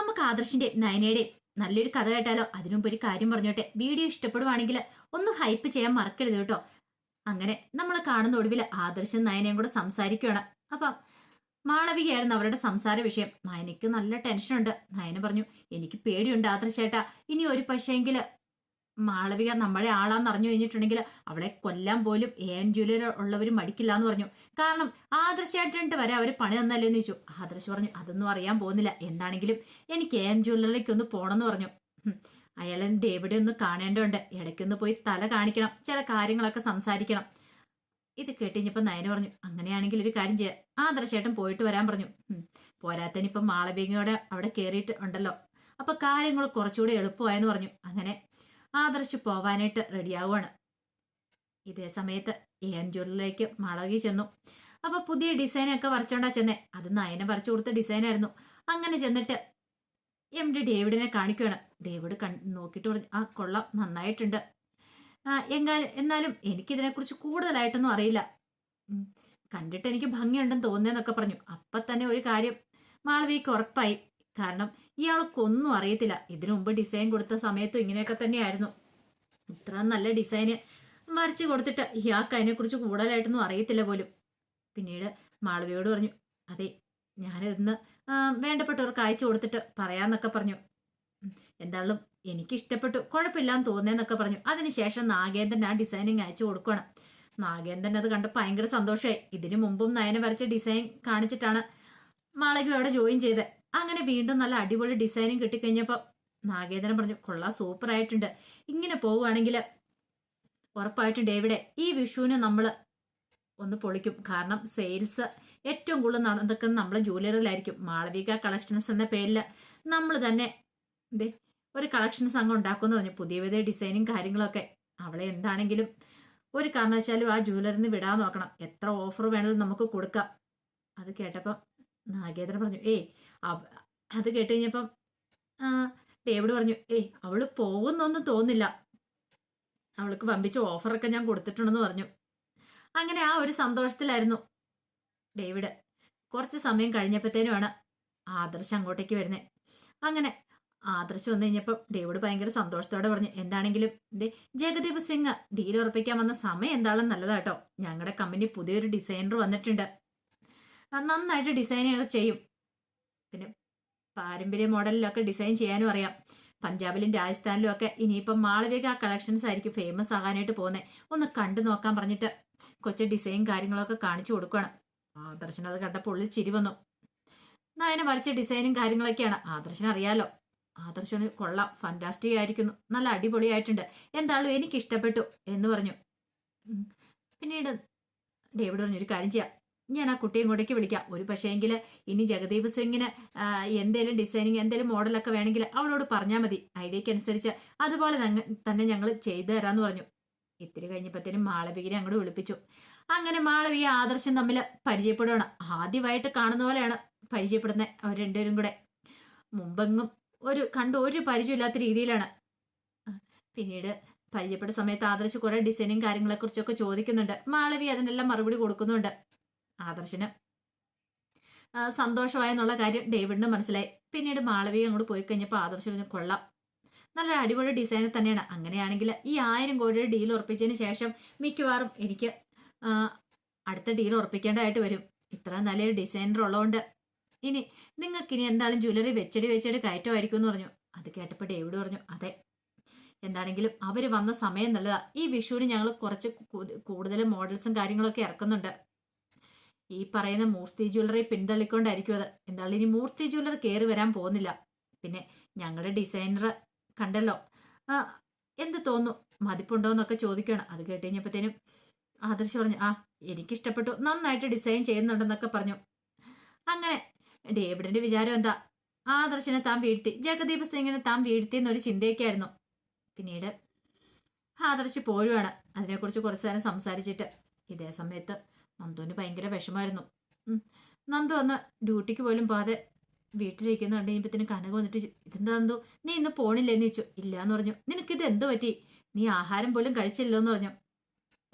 നമുക്ക് ആദർശിന്റെയും നയനയുടെയും നല്ലൊരു കഥ കേട്ടാലോ? അതിനുമുമ്പ് ഒരു കാര്യം പറഞ്ഞോട്ടെ, വീഡിയോ ഇഷ്ടപ്പെടുവാണെങ്കിൽ ഒന്ന് ഹൈപ്പ് ചെയ്യാൻ മറക്കരുത് കേട്ടോ. അങ്ങനെ നമ്മൾ കാണുന്ന ഒടുവിൽ ആദർശം നയനയും കൂടെ സംസാരിക്കുകയാണ്. അപ്പം മാളവികയായിരുന്നു അവരുടെ സംസാര വിഷയം. നയനയ്ക്ക് നല്ല ടെൻഷനുണ്ട്. നയന പറഞ്ഞു, എനിക്ക് പേടിയുണ്ട് ആദർശേട്ടാ, ഇനി ഒരു പക്ഷേങ്കില് മാളവിക നമ്മുടെ ആളാന്ന് അറിഞ്ഞു കഴിഞ്ഞിട്ടുണ്ടെങ്കിൽ അവളെ കൊല്ലാൻ പോലും എൻ ജ്വല്ലറി ഉള്ളവർ മടിക്കില്ല എന്ന് പറഞ്ഞു. കാരണം ആദർശമായിട്ടുണ്ട് വരെ അവര് പണി തന്നല്ലേന്ന് ചോദിച്ചു. ആദർശ് പറഞ്ഞു, അതൊന്നും അറിയാൻ പോകുന്നില്ല, എന്താണെങ്കിലും എനിക്ക് എൻ ജ്വല്ലറിലേക്ക് ഒന്ന് പോണെന്ന് പറഞ്ഞു. അയാളെ ഡേവിഡ് ഒന്ന് കാണേണ്ടതുണ്ട്, ഇടയ്ക്കൊന്ന് പോയി തല കാണിക്കണം, ചില കാര്യങ്ങളൊക്കെ സംസാരിക്കണം. ഇത് കേട്ടിഞ്ഞപ്പോ നയന പറഞ്ഞു, അങ്ങനെയാണെങ്കിൽ ഒരു കാര്യം ചെയ്യാം, ആദർശേട്ടൻ പോയിട്ട് വരാൻ പറഞ്ഞു. പോരാത്തനിപ്പം മാളവികയോടെ അവിടെ കയറിയിട്ട് ഉണ്ടല്ലോ, അപ്പൊ കാര്യങ്ങൾ കുറച്ചുകൂടി എളുപ്പമായെന്ന് പറഞ്ഞു. അങ്ങനെ ആദർശ് പോവാനായിട്ട് റെഡിയാവുകയാണ്. ഇതേ സമയത്ത് എൻ ജ്വല്ലറിലേക്ക് മാളവിക ചെന്നു. അപ്പൊ പുതിയ ഡിസൈനൊക്കെ വരച്ചോണ്ടാ ചെന്നേ. അത് നയന വരച്ചു കൊടുത്ത ഡിസൈനായിരുന്നു. അങ്ങനെ ചെന്നിട്ട് MD ഡേവിഡിനെ കാണിക്കുകയാണ്. ഡേവിഡ് നോക്കിയിട്ട് പറഞ്ഞു, ആ കൊള്ളാം, നന്നായിട്ടുണ്ട്. എന്നാലും എനിക്കിതിനെക്കുറിച്ച് കൂടുതലായിട്ടൊന്നും അറിയില്ല, കണ്ടിട്ട് എനിക്ക് ഭംഗിയുണ്ടെന്ന് തോന്നുന്നതെന്നൊക്കെ പറഞ്ഞു. അപ്പൊ തന്നെ ഒരു കാര്യം മാളവികയ്ക്ക് ഉറപ്പായി. കാരണം ഇയാൾക്കൊന്നും അറിയത്തില്ല. ഇതിനു മുമ്പ് ഡിസൈൻ കൊടുത്ത സമയത്തും ഇങ്ങനെയൊക്കെ തന്നെയായിരുന്നു. ഇത്ര നല്ല ഡിസൈന് വരച്ചു കൊടുത്തിട്ട് ഇയാൾക്ക് അതിനെക്കുറിച്ച് കൂടുതലായിട്ടൊന്നും അറിയത്തില്ല പോലും. പിന്നീട് മാളവിയോട് പറഞ്ഞു, അതെ, ഞാനിന്ന് വേണ്ടപ്പെട്ടവർക്ക് അയച്ചു കൊടുത്തിട്ട് പറയാന്നൊക്കെ പറഞ്ഞു. എന്തായാലും എനിക്ക് ഇഷ്ടപ്പെട്ടു, കുഴപ്പമില്ലാന്ന് തോന്നുന്നേന്നൊക്കെ പറഞ്ഞു. അതിനുശേഷം നാഗേന്ദ്രൻ ആ ഡിസൈനിങ് അയച്ചു കൊടുക്കണം. നാഗേന്ദ്രൻ അത് കണ്ട് ഭയങ്കര സന്തോഷമായി. ഇതിനു മുമ്പും നയന വരച്ച ഡിസൈൻ കാണിച്ചിട്ടാണ് മാളവിക അവിടെ ജോയിൻ ചെയ്തത്. അങ്ങനെ വീണ്ടും നല്ല അടിപൊളി ഡിസൈനിങ് കിട്ടിക്കഴിഞ്ഞപ്പോൾ നാഗേന്ദ്രൻ പറഞ്ഞു, കൊള്ളാം, സൂപ്പർ ആയിട്ടുണ്ട്. ഇങ്ങനെ പോവുകയാണെങ്കിൽ ഉറപ്പായിട്ടും ഡേവിഡെ ഈ വിഷുവിന് നമ്മൾ ഒന്ന് പൊളിക്കും. കാരണം സെയിൽസ് ഏറ്റവും കൂടുതൽ നടക്കുന്നത് നമ്മളെ ജ്വല്ലറിയിലായിരിക്കും. മാളവിക കളക്ഷൻസ് എന്ന പേരിൽ നമ്മൾ തന്നെ ഒരു കളക്ഷൻ സംഘം ഉണ്ടാക്കുമെന്ന് പറഞ്ഞു. പുതിയ പുതിയ ഡിസൈനും കാര്യങ്ങളൊക്കെ. അവളെ എന്താണെങ്കിലും ഒരു കാരണവശാലും ആ ജ്വല്ലറിന്ന് വിടാൻ നോക്കണം. എത്ര ഓഫർ വേണമെങ്കിലും നമുക്ക് കൊടുക്കാം. അത് കേട്ടപ്പം നാഗേന്ദ്രൻ പറഞ്ഞു, അത് കേട്ട് കഴിഞ്ഞപ്പം ഡേവിഡ് പറഞ്ഞു, അവള് പോകുന്നൊന്നും തോന്നില്ല, അവൾക്ക് വമ്പിച്ച ഓഫറൊക്കെ ഞാൻ കൊടുത്തിട്ടുണ്ടെന്ന് പറഞ്ഞു. അങ്ങനെ ആ ഒരു സന്തോഷത്തിലായിരുന്നു ഡേവിഡ്. കുറച്ച് സമയം കഴിഞ്ഞപ്പോഴത്തേനുമാണ് ആദർശ് അങ്ങോട്ടേക്ക് വരുന്നത്. അങ്ങനെ ആദർശ് വന്നു കഴിഞ്ഞപ്പോൾ ഡേവിഡ് ഭയങ്കര സന്തോഷത്തോടെ പറഞ്ഞു, എന്താണെങ്കിലും ജഗദീപ് സിംഗ് ഡീൽ ഉറപ്പിക്കാൻ വന്ന സമയം എന്താണെന്ന് നല്ലതാട്ടോ. ഞങ്ങളുടെ കമ്പനി പുതിയൊരു ഡിസൈനർ വന്നിട്ടുണ്ട്, നന്നായിട്ട് ഡിസൈനൊക്കെ ചെയ്യും. പിന്നെ പാരമ്പര്യ മോഡലിലൊക്കെ ഡിസൈൻ ചെയ്യാനും അറിയാം. പഞ്ചാബിലും രാജസ്ഥാനിലും ഒക്കെ ഇനിയിപ്പം മാളവിക കളക്ഷൻസ് ആയിരിക്കും ഫേമസ് ആകാനായിട്ട് പോകുന്നത്. ഒന്ന് കണ്ടു നോക്കാൻ പറഞ്ഞിട്ട് കൊച്ചു ഡിസൈൻ കാര്യങ്ങളൊക്കെ കാണിച്ചു കൊടുക്കുകയാണ്. ആദർശൻ അത് കണ്ടപ്പോൾ ഉള്ളിൽ ചിരി വന്നു. നയന വരച്ച ഡിസൈനും കാര്യങ്ങളൊക്കെയാണ്. ആദർശന് അറിയാലോ. ആദർശന് കൊള്ളാം, ഫന്റാസ്റ്റിക് ആയിരിക്കുന്നു, നല്ല അടിപൊളിയായിട്ടുണ്ട്, എന്തായാലും എനിക്ക് ഇഷ്ടപ്പെട്ടു എന്ന് പറഞ്ഞു. പിന്നീട് ഡേവിഡ് പറഞ്ഞു, ഒരു കാര്യം ചെയ്യാം, ഞാൻ ആ കുട്ടിയെ ഇങ്ങോട്ടേക്ക് വിളിക്കാം. ഒരു പക്ഷേങ്കിൽ ഇനി ജഗദീപ് സിംഗിന് എന്തേലും ഡിസൈനിങ് എന്തേലും മോഡലൊക്കെ വേണമെങ്കിൽ അവളോട് പറഞ്ഞാൽ മതി, ഐഡിയക്ക് അനുസരിച്ച് അതുപോലെ തന്നെ ഞങ്ങൾ ചെയ്തു തരാമെന്ന് പറഞ്ഞു. ഇത്തിരി കഴിഞ്ഞപ്പോഴത്തേനും മാളവികനെ അങ്ങോട്ട് വിളിപ്പിച്ചു. അങ്ങനെ മാളവിക ആദർശം തമ്മിൽ പരിചയപ്പെടുകയാണ്. ആദ്യമായിട്ട് കാണുന്ന പോലെയാണ് പരിചയപ്പെടുന്നത് അവർ രണ്ടുപേരും കൂടെ. മുമ്പെങ്ങും ഒരു പരിചയമില്ലാത്ത രീതിയിലാണ്. പിന്നീട് പരിചയപ്പെട്ട സമയത്ത് ആദർശ് കുറെ ഡിസൈനിങ് കാര്യങ്ങളെ കുറിച്ചൊക്കെ ചോദിക്കുന്നുണ്ട്. മാളവി അതിനെല്ലാം മറുപടി കൊടുക്കുന്നുണ്ട്. ആദർശന് സന്തോഷമായെന്നുള്ള കാര്യം ഡേവിഡിന് മനസ്സിലായി. പിന്നീട് മാളവിക അങ്ങോട്ട് പോയി കഴിഞ്ഞപ്പോൾ ആദർശന് കൊള്ളാം, നല്ല അടിപൊളി ഡിസൈനർ തന്നെയാണ്. അങ്ങനെയാണെങ്കിൽ ഈ 1000 കോടിയുടെ ഡീൽ ഉറപ്പിച്ചതിന് ശേഷം മിക്കവാറും എനിക്ക് അടുത്ത ഡീൽ ഉറപ്പിക്കേണ്ടതായിട്ട് വരും. ഇത്ര നല്ലൊരു ഡിസൈനർ ഉള്ളതുകൊണ്ട് ഇനി നിങ്ങൾക്കിനി എന്തായാലും ജ്വല്ലറി വെച്ചടി കയറ്റമായിരിക്കും എന്ന് പറഞ്ഞു. അത് കേട്ടപ്പോൾ ഡേവിഡ് പറഞ്ഞു, അതെ, എന്താണെങ്കിലും അവർ വന്ന സമയം നല്ലതാ. ഈ വിഷുവിന് ഞങ്ങൾ കുറച്ച് കൂടുതൽ മോഡൽസും കാര്യങ്ങളൊക്കെ ഇറക്കുന്നുണ്ട്. ഈ പറയുന്ന മൂർത്തി ജ്വല്ലറി പിന്തള്ളിക്കൊണ്ടായിരിക്കും അത്. എന്തായാലും ഇനി മൂർത്തി ജ്വല്ലറി കയറി വരാൻ പോകുന്നില്ല. പിന്നെ ഞങ്ങളുടെ ഡിസൈനർ കണ്ടല്ലോ, എന്ത് തോന്നുന്നു, മതിപ്പുണ്ടോ എന്നൊക്കെ ചോദിക്കണം. അത് കേട്ട് കഴിഞ്ഞപ്പോഴത്തേനും ആദർശ് പറഞ്ഞു, എനിക്കിഷ്ടപ്പെട്ടു, നന്നായിട്ട് ഡിസൈൻ ചെയ്യുന്നുണ്ടെന്നൊക്കെ പറഞ്ഞു. അങ്ങനെ ഡേവിഡിന്റെ വിചാരം എന്താ, ആദർശിനെ താൻ വീഴ്ത്തി, ജഗദീപ് സിംഗിനെ താൻ വീഴ്ത്തി എന്നൊരു ചിന്തയൊക്കെയായിരുന്നു. പിന്നീട് ആദർശ് പോരുവാണ്. അതിനെക്കുറിച്ച് കുറച്ചു നേരം സംസാരിച്ചിട്ട്. ഇതേ സമയത്ത് നന്ദുവിന് ഭയങ്കര വിഷമായിരുന്നു. നന്ദു വന്ന് ഡ്യൂട്ടിക്ക് പോലും പോകാതെ വീട്ടിലിരിക്കുന്ന കണ്ടു കഴിഞ്ഞപ്പത്തിന് കനക വന്നിട്ട്, ഇതെന്താ നന്ദു, നീ ഇന്ന് പോണില്ലെന്ന് ചോദിച്ചു. ഇല്ല എന്ന് പറഞ്ഞു. നിനക്കിത് എന്ത് പറ്റി, നീ ആഹാരം പോലും കഴിച്ചില്ലോ എന്ന് പറഞ്ഞു.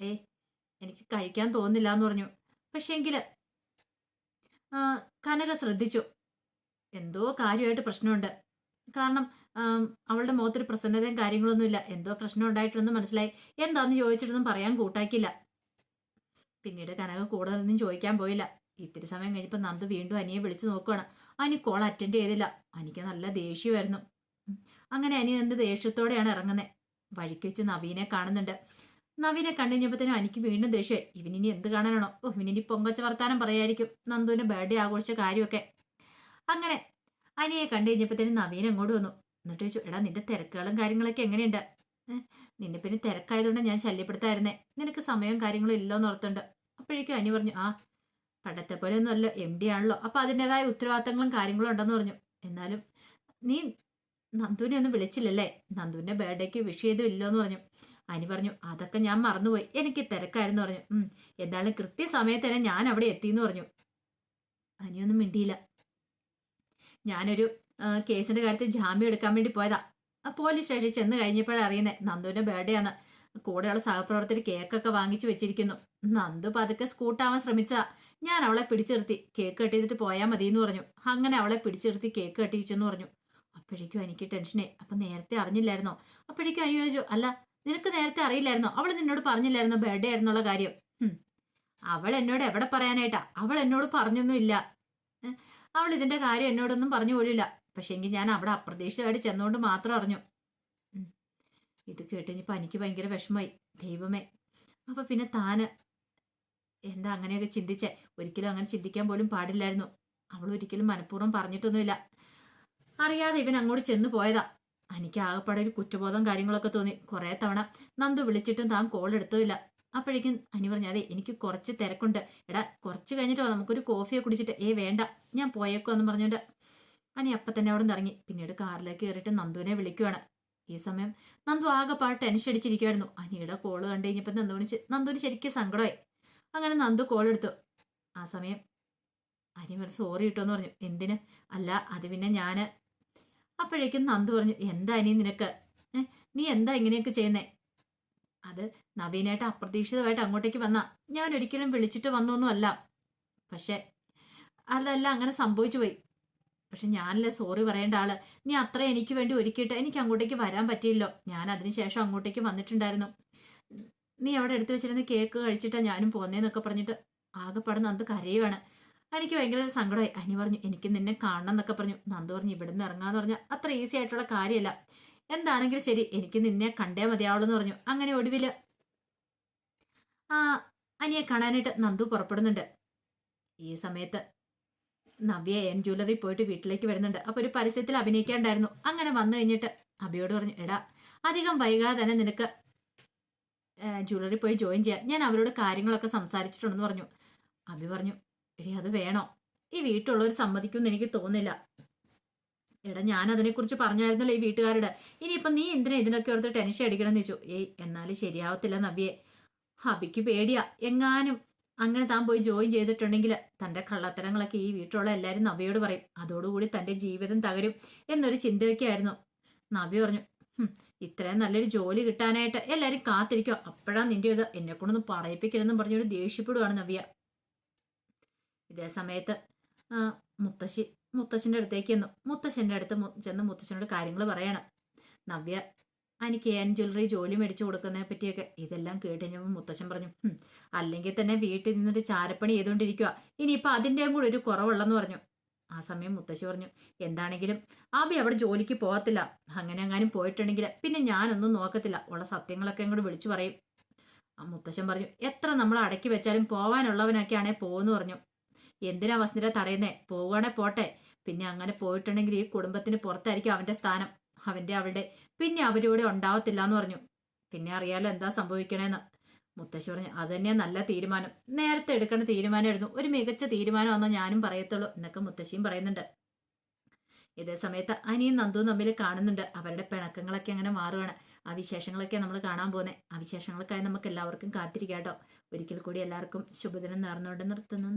എനിക്ക് കഴിക്കാൻ തോന്നില്ല എന്ന് പറഞ്ഞു. പക്ഷേങ്കില് കനക ശ്രദ്ധിച്ചു. എന്തോ കാര്യമായിട്ട് പ്രശ്നമുണ്ട്. കാരണം അവളുടെ മുഖത്തൊരു പ്രസന്നതയും കാര്യങ്ങളൊന്നുമില്ല. എന്തോ പ്രശ്നം ഉണ്ടായിട്ടുണ്ടെന്ന് മനസ്സിലായി. എന്താന്ന് ചോദിച്ചിട്ടൊന്നും പറയാൻ കൂട്ടാക്കില്ല. പിന്നീട് കനക കൂടുതലൊന്നും ചോദിക്കാൻ പോയില്ല. ഇത്തിരി സമയം കഴിഞ്ഞപ്പോൾ നന്ദു വീണ്ടും അനിയെ വിളിച്ചു നോക്കുകയാണ്. അനി കോൾ അറ്റൻഡ് ചെയ്തില്ല. അനിക്ക് നല്ല ദേഷ്യമായിരുന്നു. അങ്ങനെ അനി എന്ത് ദേഷ്യത്തോടെയാണ് ഇറങ്ങുന്നത്. വഴിക്ക് വെച്ച് നവീനെ കാണുന്നുണ്ട്. നവീനെ കണ്ടു കഴിഞ്ഞപ്പോഴത്തേനും എനിക്ക് വീണ്ടും ദേഷ്യമായി. ഇവനിനി എന്ത് കാണാനാണോ? ഓ, ഇവനിനി പൊങ്കച്ച വർത്താനം പറയായിരിക്കും നന്ദുവിന്റെ ബർത്ത്ഡേ ആഘോഷിച്ച കാര്യമൊക്കെ. അങ്ങനെ അനിയെ കണ്ടു കഴിഞ്ഞപ്പോഴത്തേനും നവീൻ അങ്ങോട്ട് വന്നു. എന്നിട്ട് ചോദിച്ചു, എടാ നിന്റെ തിരക്കുകളും കാര്യങ്ങളൊക്കെ എങ്ങനെയുണ്ട്? നിന്നെ പിന്നെ തിരക്കായതുകൊണ്ട് ഞാൻ ശല്യപ്പെടുത്തായിരുന്നേ. നിനക്ക് സമയവും കാര്യങ്ങളും ഇല്ലോന്ന് ഓർത്തുണ്ട്. അപ്പോഴേക്കും അനി പറഞ്ഞു, ആ പണ്ടത്തെ പോലെ ഒന്നും അല്ല, MD ആണല്ലോ, അപ്പൊ അതിൻ്റെതായ ഉത്തരവാദിത്തങ്ങളും കാര്യങ്ങളും ഉണ്ടെന്ന് പറഞ്ഞു. എന്നാലും നീ നന്ദുവിനെ ഒന്നും വിളിച്ചില്ലല്ലേ? നന്ദുവിന്റെ ബർത്ത്ഡേക്ക് വിഷ് ചെയ്തും ഇല്ലോന്ന് പറഞ്ഞു. അനി പറഞ്ഞു, അതൊക്കെ ഞാൻ മറന്നുപോയി, എനിക്ക് തിരക്കായിരുന്നു പറഞ്ഞു. എന്തായാലും കൃത്യസമയത്ത് തന്നെ ഞാൻ അവിടെ എത്തിയെന്ന് പറഞ്ഞു. അനിയൊന്നും മിണ്ടിയില്ല. ഞാനൊരു കേസിന്റെ കാര്യത്തിൽ ജാമ്യം എടുക്കാൻ വേണ്ടി പോയതാ. പോലീസ് സ്റ്റേഷനിൽ ചെന്ന് കഴിഞ്ഞപ്പോഴാണ് അറിയുന്നത് നന്ദുവിന്റെ ബർത്ത്ഡേ ആണ്. കൂടെയുള്ള സഹപ്രവർത്തകർ കേക്കൊക്കെ വാങ്ങിച്ചു വെച്ചിരിക്കുന്നു. നന്ദു പതുക്കെ സ്കൂട്ടാവാൻ ശ്രമിച്ചാ ഞാൻ അവളെ പിടിച്ചു നിർത്തി. കേക്ക് കട്ട് ചെയ്തിട്ട് പോയാൽ മതി എന്ന് പറഞ്ഞു. അങ്ങനെ അവളെ പിടിച്ചു നിർത്തി കേക്ക് കട്ടിച്ചെന്ന് പറഞ്ഞു. അപ്പോഴേക്കും എനിക്ക് ടെൻഷനായി. അപ്പൊ നേരത്തെ അറിഞ്ഞില്ലായിരുന്നോ? അപ്പോഴേക്കും അനി ചോദിച്ചു, അല്ല നിനക്ക് നേരത്തെ അറിയില്ലായിരുന്നോ? അവൾ നിന്നോട് പറഞ്ഞില്ലായിരുന്നോ ബർത്ത്ഡേ ആയിരുന്നുള്ള കാര്യം? അവൾ എന്നോട് എവിടെ പറയാനായിട്ടാ? അവൾ എന്നോട് പറഞ്ഞൊന്നും ഇല്ല. അവൾ ഇതിന്റെ കാര്യം എന്നോടൊന്നും പറഞ്ഞു പോലില്ല. പക്ഷെ എങ്കിൽ ഞാൻ അവിടെ അപ്രതീക്ഷിതമായിട്ട് ചെന്നുകൊണ്ട് മാത്രം അറിഞ്ഞു. ഇത് കേട്ടുകഴിഞ്ഞപ്പോൾ എനിക്ക് ഭയങ്കര വിഷമമായി. ദൈവമേ, അപ്പൊ പിന്നെ താന് എന്താ അങ്ങനെയൊക്കെ ചിന്തിച്ചേ? ഒരിക്കലും അങ്ങനെ ചിന്തിക്കാൻ പോലും പാടില്ലായിരുന്നു. അവൾ ഒരിക്കലും മനഃപൂർവ്വം പറഞ്ഞിട്ടൊന്നുമില്ല. അറിയാതെ ഇവൻ അങ്ങോട്ട് ചെന്ന് പോയതാ. എനിക്ക് ആകെപ്പാടെ ഒരു കുറ്റബോധം കാര്യങ്ങളൊക്കെ തോന്നി. കുറെ തവണ നന്ദു വിളിച്ചിട്ടും താൻ കോൾ എടുത്തില്ല. അപ്പോഴേക്കും അനി പറഞ്ഞു, അതെ എനിക്ക് കുറച്ച് തിരക്കുണ്ട്, എടാ കുറച്ച് കഴിഞ്ഞിട്ടോ നമുക്കൊരു കോഫിയെ കുടിച്ചിട്ട്. വേണ്ട ഞാൻ പോയേക്കോ എന്ന് പറഞ്ഞുകൊണ്ട് അനി അപ്പം തന്നെ അവിടെ നിന്ന് ഇറങ്ങി. പിന്നീട് കാറിലേക്ക് കയറിയിട്ട് നന്ദുവിനെ വിളിക്കുവാണ്. ഈ സമയം നന്ദു ആകെപ്പാട് ടെൻഷൻ അടിച്ചിരിക്കുമായിരുന്നു. അനിയുടെ കോള് കണ്ടു കഴിഞ്ഞപ്പോൾ നന്ദുവിന് ശരിക്കും സങ്കടമായി. അങ്ങനെ നന്ദു കോൾ എടുത്തു. ആ സമയം അനി പറഞ്ഞു, സോറി കിട്ടുമെന്ന് പറഞ്ഞു. എന്തിന്? അല്ല അത് പിന്നെ ഞാന്. അപ്പോഴേക്കും നന്ദു പറഞ്ഞു, എന്താ അനി നിനക്ക്? നീ എന്താ ഇങ്ങനെയൊക്കെ ചെയ്യുന്നേ? അത് നവീനായിട്ട് അപ്രതീക്ഷിതമായിട്ട് അങ്ങോട്ടേക്ക് വന്ന, ഞാൻ ഒരിക്കലും വിളിച്ചിട്ട് വന്നൊന്നും അല്ല. പക്ഷെ അതല്ല, അങ്ങനെ സംഭവിച്ചു പോയി. പക്ഷെ ഞാനല്ലേ സോറി പറയേണ്ട ആള്. നീ അത്ര എനിക്ക് വേണ്ടി ഒരുക്കിയിട്ട് എനിക്ക് അങ്ങോട്ടേക്ക് വരാൻ പറ്റിയില്ലോ. ഞാൻ അതിനുശേഷം അങ്ങോട്ടേക്ക് വന്നിട്ടുണ്ടായിരുന്നു. നീ അവിടെ എടുത്തു വെച്ചിരുന്ന കേക്ക് കഴിച്ചിട്ടാ ഞാനും പോന്നേന്നൊക്കെ പറഞ്ഞിട്ട് ആകെപ്പാട് നന്ദു കരയുവാണ്. എനിക്ക് ഭയങ്കര സങ്കടമായി. അനി പറഞ്ഞു, എനിക്ക് നിന്നെ കാണണം എന്നൊക്കെ പറഞ്ഞു. നന്ദു പറഞ്ഞു, ഇവിടുന്ന് ഇറങ്ങാന്ന് പറഞ്ഞാൽ അത്ര ഈസി ആയിട്ടുള്ള കാര്യമല്ല. എന്താണെങ്കിലും ശരി, എനിക്ക് നിന്നെ കണ്ടേ മതിയാവുള്ളൂ എന്ന് പറഞ്ഞു. അങ്ങനെ ഒടുവില് അനിയെ കാണാനായിട്ട് നന്ദു പുറപ്പെടുന്നുണ്ട്. ഈ സമയത്ത് നവ്യ ജ്വല്ലറി പോയിട്ട് വീട്ടിലേക്ക് വരുന്നുണ്ട്. അപ്പൊ ഒരു പരസ്യത്തിൽ അഭിനയിക്കാണ്ടായിരുന്നു. അങ്ങനെ വന്നു കഴിഞ്ഞിട്ട് അഭിയോട് പറഞ്ഞു, എടാ അധികം വൈകാതെ തന്നെ നിനക്ക് ജ്വല്ലറി പോയി ജോയിൻ ചെയ്യാം, ഞാൻ അവരോട് കാര്യങ്ങളൊക്കെ സംസാരിച്ചിട്ടുണ്ടെന്ന് പറഞ്ഞു. അഭി പറഞ്ഞു, എടേ അത് വേണോ? ഈ വീട്ടിലുള്ളവർ സമ്മതിക്കുമെന്ന് എനിക്ക് തോന്നില്ല. എടാ ഞാൻ അതിനെക്കുറിച്ച് പറഞ്ഞായിരുന്നല്ലോ ഈ വീട്ടുകാരുടെ. ഇനിയിപ്പം നീ എന്തിനാ ഇതിനൊക്കെ ഓർത്ത് ടെൻഷൻ അടിക്കണം എന്ന് ചോദിച്ചു. എന്നാലും ശരിയാവത്തില്ല നവ്യെ. അഭിക്ക് പേടിയാ, എങ്ങാനും അങ്ങനെ താൻ പോയി ജോയിൻ ചെയ്തിട്ടുണ്ടെങ്കിൽ തന്റെ കള്ളത്തരങ്ങളൊക്കെ ഈ വീട്ടിലുള്ള എല്ലാവരും നവ്യയോട് പറയും. അതോടുകൂടി തന്റെ ജീവിതം തകരും എന്നൊരു ചിന്തയൊക്കെയായിരുന്നു. നവ്യ പറഞ്ഞു, ഇത്രയും നല്ലൊരു ജോലി കിട്ടാനായിട്ട് എല്ലാരും കാത്തിരിക്കുക, അപ്പോഴാ നിന്റെ ഇത് എന്നെ കൊണ്ടൊന്നും പറയിപ്പിക്കരുതെന്നും പറഞ്ഞൊരു ദേഷ്യപ്പെടുവാണ് നവ്യ. ഇതേ സമയത്ത് മുത്തശ്ശന്റെ അടുത്തേക്ക് ചെന്നു. മുത്തശ്ശന്റെ അടുത്ത് ചെന്ന് മുത്തശ്ശനോട് കാര്യങ്ങൾ പറയണം. നവ്യ എനിക്ക് ജ്വല്ലറി ജോലി മേടിച്ചു കൊടുക്കുന്നതിനെ പറ്റിയൊക്കെ. ഇതെല്ലാം കേട്ടുകഴിഞ്ഞപ്പോൾ മുത്തശ്ശൻ പറഞ്ഞു, അല്ലെങ്കിൽ തന്നെ വീട്ടിൽ നിന്നൊരു ചാരപ്പണി ചെയ്തുകൊണ്ടിരിക്കുക, ഇനിയിപ്പോൾ അതിൻ്റെയും കൂടെ ഒരു കുറവുള്ളെന്ന് പറഞ്ഞു. ആ സമയം മുത്തശ്ശി പറഞ്ഞു, എന്താണെങ്കിലും ആബി അവിടെ ജോലിക്ക് പോകത്തില്ല. അങ്ങനെ എങ്ങാനും പോയിട്ടുണ്ടെങ്കിൽ പിന്നെ ഞാനൊന്നും നോക്കത്തില്ല, ഉള്ള സത്യങ്ങളൊക്കെ അങ്ങോട്ട് വിളിച്ചു പറയും. ആ മുത്തശ്ശൻ പറഞ്ഞു, എത്ര നമ്മൾ അടക്കി വെച്ചാലും പോവാനുള്ളവനൊക്കെയാണെ പോകുന്നു പറഞ്ഞു. എന്തിനാ വസ്തുര തടയുന്നേ? പോവുകയാണെ പോട്ടെ. പിന്നെ അങ്ങനെ പോയിട്ടുണ്ടെങ്കിൽ ഈ കുടുംബത്തിന് പുറത്തായിരിക്കും അവന്റെ സ്ഥാനം, അവളുടെ. പിന്നെ അവരിവിടെ ഉണ്ടാവത്തില്ല എന്ന് പറഞ്ഞു. പിന്നെ അറിയാലോ എന്താ സംഭവിക്കണേന്ന്. മുത്തശ്ശി പറഞ്ഞു, അത് തന്നെയാ നല്ല തീരുമാനം, നേരത്തെ എടുക്കേണ്ട തീരുമാനമായിരുന്നു, ഒരു മികച്ച തീരുമാനമാണെന്നോ ഞാനും പറയത്തുള്ളൂ എന്നൊക്കെ മുത്തശ്ശിയും പറയുന്നുണ്ട്. ഇതേ സമയത്ത് അനിയും നന്ദുവും തമ്മിൽ കാണുന്നുണ്ട്. അവരുടെ പിണക്കങ്ങളൊക്കെ അങ്ങനെ മാറുകയാണ്. ആ വിശേഷങ്ങളൊക്കെ നമ്മൾ കാണാൻ പോകുന്നത്. ആ വിശേഷങ്ങൾക്കായി നമുക്ക് എല്ലാവർക്കും കാത്തിരിക്കാം കേട്ടോ. ഒരിക്കൽ കൂടി എല്ലാവർക്കും ശുഭദിനം നേർന്നുകൊണ്ട് നിർത്തുന്നു.